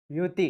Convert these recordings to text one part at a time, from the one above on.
युती,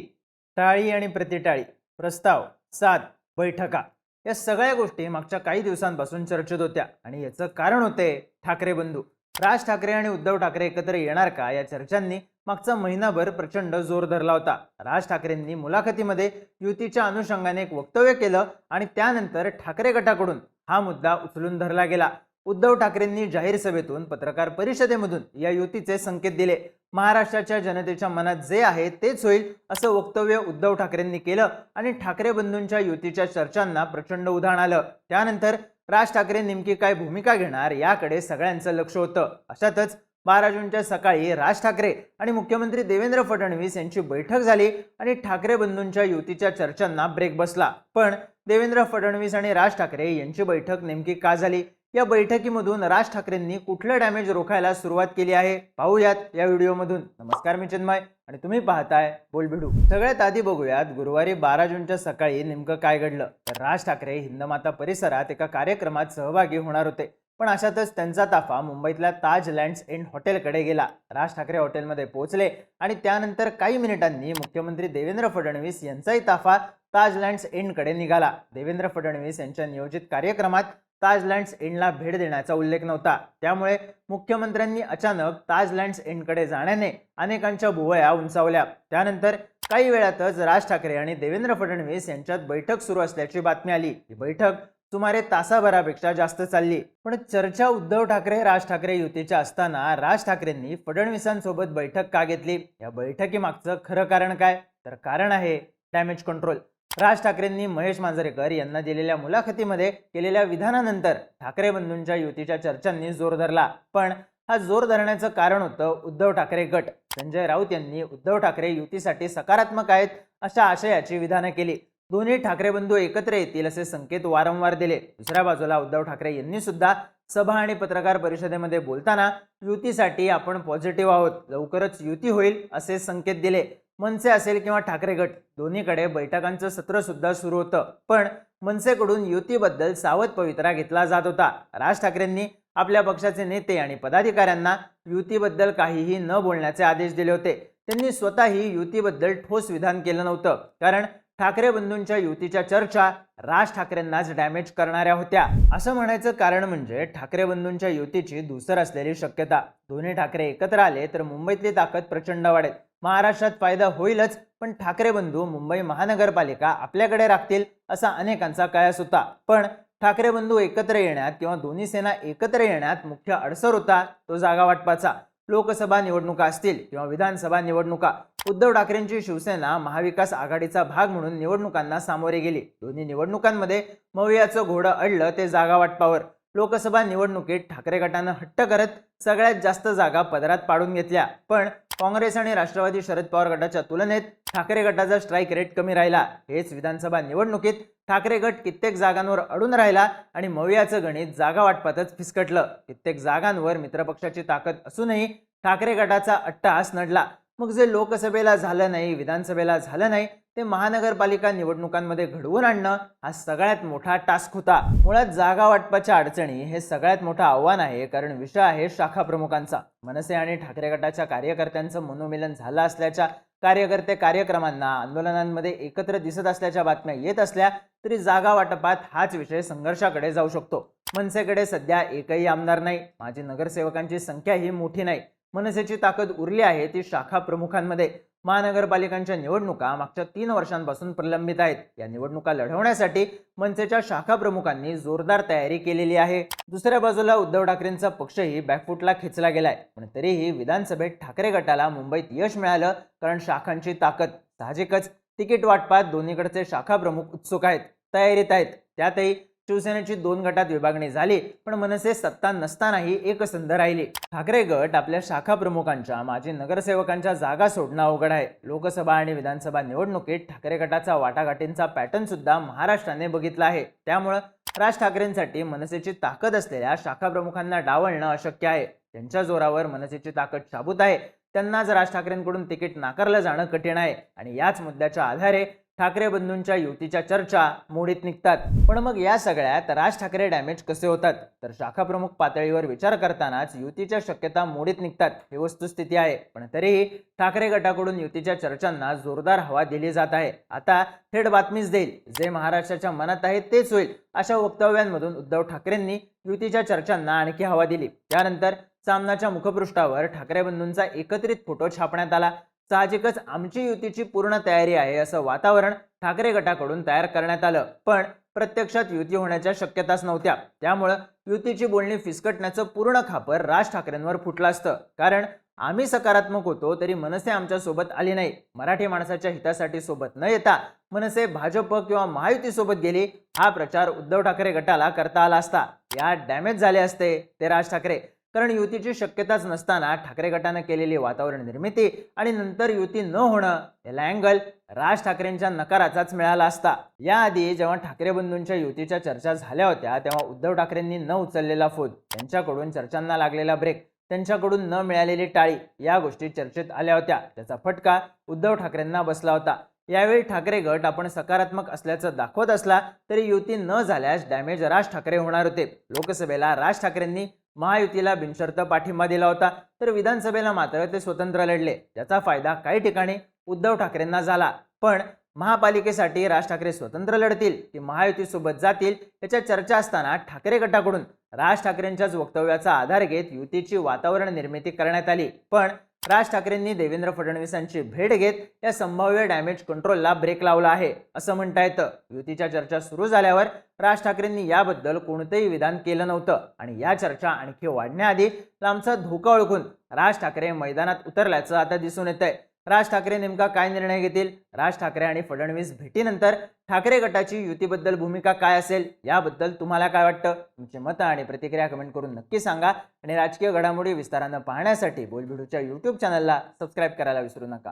टाळी आणि प्रतिटाळी, प्रस्ताव, सात, बैठका या सगळ्या गोष्टी मागच्या काही दिवसांपासून चर्चेत होत्या आणि याचं कारण होते ठाकरे बंधू. राज ठाकरे आणि उद्धव ठाकरे एकत्र येणार का या चर्चांनी मागचा महिनाभर प्रचंड जोर धरला होता. राज ठाकरेंनी मुलाखतीमध्ये युतीच्या अनुषंगाने एक वक्तव्य केलं आणि त्यानंतर ठाकरे गटाकडून हा मुद्दा उचलून धरला गेला. उद्धव ठाकरेंनी जाहीर सभेतून पत्रकार परिषदेमधून या युतीचे संकेत दिले. महाराष्ट्राच्या जनतेच्या मनात जे आहे तेच होईल असं वक्तव्य उद्धव ठाकरेंनी केलं आणि ठाकरे बंधूंच्या युतीच्या चर्चांना प्रचंड उधाण आलं. त्यानंतर राज ठाकरे नेमकी काय भूमिका घेणार याकडे सगळ्यांचं लक्ष होतं. अशातच 12 जूनच्या सकाळी राज ठाकरे आणि मुख्यमंत्री देवेंद्र फडणवीस यांची बैठक झाली आणि ठाकरे बंधूंच्या युतीच्या चर्चांना ब्रेक बसला. पण देवेंद्र फडणवीस आणि राज ठाकरे यांची बैठक नेमकी का झाली? या बैठकीमधून राज ठाकरेंनी कुठलं डॅमेज रोखायला सुरुवात केली आहे पाहूयात या व्हिडिओमधून. नमस्कार, मी चिन्मय आणि तुम्ही पाहताय बोलबिडू. सगळ्यात आधी बघूयात गुरुवारी 12 जूनच्या सकाळी नेमकं काय घडलं. तर राज ठाकरे हिंदमाता परिसरात एका कार्यक्रमात सहभागी होणार होते, पण अशातच त्यांचा ताफा मुंबईतल्या ताज लँड्स एंड हॉटेलकडे गेला. राज ठाकरे हॉटेलमध्ये पोहोचले आणि त्यानंतर काही मिनिटांनी मुख्यमंत्री देवेंद्र फडणवीस यांचाही ताफा ताज लँड्स एंडकडे निघाला. देवेंद्र फडणवीस यांच्या नियोजित कार्यक्रमात ताज लँड्स एंडला भेट देण्याचा उल्लेख नव्हता, त्यामुळे मुख्यमंत्र्यांनी अचानक ताज लँड्स एंडकडे जाण्याने अनेकांच्या भुवया उंचावल्या. त्यानंतर काही वेळातच राज ठाकरे आणि देवेंद्र फडणवीस यांच्यात बैठक सुरू असल्याची बातमी आली. ही बैठक सुमारे तासाभरापेक्षा जास्त चालली. पण चर्चा उद्धव ठाकरे राज ठाकरे युतीच्या असताना राज ठाकरेंनी फडणवीसांसोबत बैठक का घेतली? या बैठकीमागचं खरं कारण काय? तर कारण आहे डॅमेज कंट्रोल. राज ठाकरेंनी महेश मांजरेकर यांना दिलेल्या मुलाखतीमध्ये केलेल्या विधानानंतर ठाकरे बंधूंच्या युतीच्या चर्चांनी जोर धरला. पण हा जोर धरण्याचं कारण होतं उद्धव ठाकरे गट. संजय राऊत यांनी उद्धव ठाकरे युतीसाठी सकारात्मक आहेत अशा आशयाची विधानं केली. दोन्ही ठाकरे बंधू एकत्र येतील असे संकेत वारंवार दिले. दुसऱ्या बाजूला उद्धव ठाकरे यांनी सुद्धा सभा आणि पत्रकार परिषदेमध्ये बोलताना युतीसाठी आपण पॉझिटिव्ह आहोत, लवकरच युती होईल असे संकेत दिले. मनसे असेल किंवा ठाकरे गट दोन्हीकडे बैठकांचं सत्र सुद्धा सुरू होतं, पण मनसेकडून युतीबद्दल सावध पवित्रा घेतला जात होता. राज ठाकरेंनी आपल्या पक्षाचे नेते आणि पदाधिकाऱ्यांना युतीबद्दल काहीही न बोलण्याचे आदेश दिले होते. त्यांनी स्वतःही युतीबद्दल ठोस विधान केलं नव्हतं, कारण ठाकरे बंधूंच्या युतीच्या चर्चा राज ठाकरेंनाच डॅमेज करणाऱ्या होत्या. असं म्हणायचं कारण म्हणजे ठाकरे बंधूंच्या युतीची धूसर असलेली शक्यता. दोन्ही ठाकरे एकत्र आले तर मुंबईतली ताकद प्रचंड वाढेल. महाराष्ट्रात फायदा होईलच, पण ठाकरे बंधू मुंबई महानगरपालिका आपल्याकडे राखतील असा अनेकांचा कयास होता. पण ठाकरे बंधू एकत्र येण्यात किंवा दोन्ही सेना एकत्र येण्यात मुख्य अडसर होता तो जागा वाटपाचा. लोकसभा निवडणुका असतील किंवा विधानसभा निवडणुका, उद्धव ठाकरेंची शिवसेना महाविकास आघाडीचा भाग म्हणून निवडणुकांना सामोरे गेली. दोन्ही निवडणुकांमध्ये मवियाचं घोडं अडलं ते जागा वाटपावर. लोकसभा निवडणुकीत ठाकरे गटानं हट्ट करत सगळ्यात जास्त जागा पदरात पाडून घेतल्या, पण काँग्रेस आणि राष्ट्रवादी शरद पवार गटाच्या तुलनेत ठाकरे गटाचा स्ट्राईक रेट कमी राहिला. हेच विधानसभा निवडणुकीत ठाकरे गट कित्येक जागांवर अडून राहिला आणि मवियाचं गणित जागा वाटपातच फिसकटलं. कित्येक जागांवर मित्रपक्षाची ताकद असूनही ठाकरे गटाचा अट्टहास नडला. मग जे लोकसभेला झालं नाही, विधानसभेला झालं नाही, ते महानगरपालिका निवडणुकांमध्ये घडवून आणणं हा सगळ्यात मोठा टास्क होता. मुळात जागा वाटपाच्या अडचणी हे सगळ्यात मोठं आव्हान आहे, कारण विषय आहे शाखा प्रमुखांचा. मनसे आणि ठाकरे गटाच्या कार्यकर्त्यांचं मनोमिलन झालं असल्याच्या, कार्यकर्ते कार्यक्रमांना आंदोलनांमध्ये एकत्र दिसत असल्याच्या बातम्या येत असल्या तरी जागा वाटपात हाच विषय संघर्षाकडे जाऊ शकतो. मनसेकडे सध्या एकही आमदार नाही, माजी नगरसेवकांची संख्या ही मोठी नाही. मनसेची ताकद उरली आहे ती शाखा प्रमुखांमध्ये. महानगरपालिकांच्या निवडणुका मागच्या 3 वर्षांपासून प्रलंबित आहेत. या निवडणुका लढवण्यासाठी मनसेच्या शाखा प्रमुखांनी जोरदार तयारी केलेली आहे. दुसऱ्या बाजूला उद्धव ठाकरेंचा पक्षही बॅकफुटला खेचला गेलाय, पण तरीही विधानसभेत ठाकरे गटाला मुंबईत यश मिळालं, कारण शाखांची ताकद. साहजिकच तिकीट वाटपात दोन्हीकडचे शाखा प्रमुख उत्सुक आहेत, तयारीत आहेत. त्यातही शिवसेनेची 2 गटात विभागणी झाली, पण मनसे सत्ता नसतानाही एकसंध राहिली. ठाकरे गट आपल्या शाखा प्रमुखांच्या, माजी नगरसेवकांच्या जागा सोडणं अवघड आहे. लोकसभा आणि विधानसभा निवडणुकीत ठाकरे गटाचा वाटाघाटींचा पॅटर्न सुद्धा महाराष्ट्राने बघितला आहे. त्यामुळं राज ठाकरेंसाठी मनसेची ताकद असलेल्या शाखा प्रमुखांना डावलणं अशक्य आहे. त्यांच्या जोरावर मनसेची ताकद शाबूत आहे. त्यांना जर राज ठाकरेंकडून तिकीट नाकारलं जाणं कठीण आहे आणि याच मुद्द्याच्या आधारे ठाकरे बंधूंच्या युतीच्या चर्चा मोडीत निघतात. पण मग या सगळ्यात राज ठाकरे डॅमेज कसे होतात? तर शाखाप्रमुख पातळीवर विचार करतानाच युतीच्या शक्यता मोडीत निघतात ही वस्तुस्थिती आहे. पण तरीही ठाकरे गटाकडून युतीच्या चर्चांना जोरदार हवा दिली जात आहे. आता थेट बातमीच देईल, जे महाराष्ट्राच्या मनात आहे तेच होईल अशा वक्तव्यांमधून उद्धव ठाकरेंनी युतीच्या चर्चांना आणखी हवा दिली. त्यानंतर सामनाच्या मुखपृष्ठावर ठाकरे बंधूंचा एकत्रित फोटो छापण्यात आला. साहजिकच आमची युतीची पूर्ण तयारी आहे असं वातावरण ठाकरे गटाकडून तयार करण्यात आलं. पण प्रत्यक्षात युती होण्याच्या शक्यताच नव्हत्या. त्यामुळं युतीची बोलणी फिसकटण्याचं पूर्ण खापर राज ठाकरेंवर फुटलं असतं. कारण आम्ही सकारात्मक होतो तरी मनसे आमच्या सोबत आली नाही. मराठी माणसाच्या हितासाठी सोबत न येता मनसे भाजप किंवा महायुती सोबत गेली, हा प्रचार उद्धव ठाकरे गटाला करता आला असता. या डॅमेज झाले असते ते राज ठाकरे. कारण युतीची शक्यताच नसताना ठाकरे गटाने केलेली वातावरण निर्मिती आणि नंतर युती न होणं याला अँगल राज ठाकरेंच्या नकाराचाच मिळाला असता. याआधी जेव्हा ठाकरे बंधूंच्या युतीच्या चर्चा झाल्या होत्या तेव्हा उद्धव ठाकरेंनी न उचललेला फोन, त्यांच्याकडून चर्चांना लागलेला ब्रेक, त्यांच्याकडून न मिळालेली टाळी या गोष्टी चर्चेत आल्या होत्या. त्याचा फटका उद्धव ठाकरेंना बसला होता. यावेळी ठाकरे गट आपण सकारात्मक असल्याचं दाखवत असला तरी युती न झाल्यास डॅमेज राज ठाकरे होणार होते. लोकसभेला राज ठाकरेंनी महायुतीला बिनशर्त पाठिंबा दिला होता, तर विधानसभेला मात्र ते स्वतंत्र लढले. त्याचा फायदा काही ठिकाणी उद्धव ठाकरेंना झाला. पण महापालिकेसाठी राज ठाकरे स्वतंत्र लढतील की महायुतीसोबत जातील याच्या चर्चा असताना ठाकरे गटाकडून राज ठाकरेंच्याच वक्तव्याचा आधार घेत युतीची वातावरण निर्मिती करण्यात आली. पण राज ठाकरेंनी देवेंद्र फडणवीसांची भेट घेत या संभाव्य डॅमेज कंट्रोलला ब्रेक लावला आहे असं म्हणता येतं. युतीच्या चर्चा सुरू झाल्यावर राज ठाकरेंनी याबद्दल कोणतेही विधान केलं नव्हतं आणि या चर्चा आणखी वाढण्याआधी लांबचा धोका ओळखून राज ठाकरे मैदानात उतरल्याचं आता दिसून येतंय. राज ठाकरे नेमका काय निर्णय घेतील? राज ठाकरे आणि फडणवीस भेटीनंतर ठाकरे गटाची युतीबद्दल भूमिका काय असेल याबद्दल तुम्हाला काय वाटतं? तुमचे मतं आणि प्रतिक्रिया कमेंट करून नक्की सांगा आणि राजकीय घडामोडी विस्तारानं पाहण्यासाठी बोलबिडूच्या YouTube चॅनलला सबस्क्राईब करायला विसरू नका.